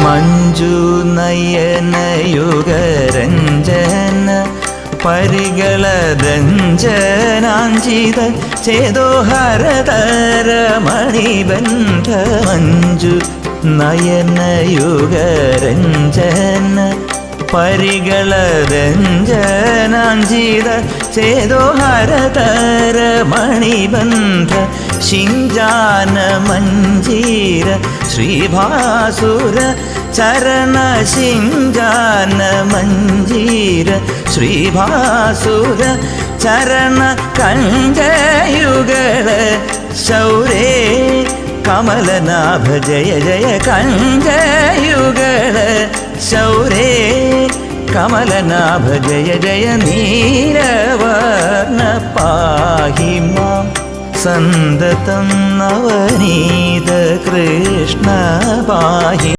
മഞ്ജുനയനയുഗരഞ്ജന പരിഗളദഞ്ജനാഞ്ചിത ചേതോഹരതരമണിബന്ധ മഞ്ജു നയനയുഗരഞ്ജന പരിഗളദഞ്ജനാഞ്ചിത ചേതോഹരതരമണിബന്ധ ശിഞ്ചാന മഞ്ജീര ശ്രീഭാസുര ചരണ ശിഞ്ചാന മഞ്ജീര ശ്രീഭാസുര ചരണ കഞ്ചയുഗള ശൗരേ കമലനാഭ ജയ ജയ കഞ്ചയുഗള ശൗരേ കമലനാഭ ജയ ജയ നീലവർണ്ണ പാഹി മാം സന്തതം നവനീത കൃഷ്ണ പാഹി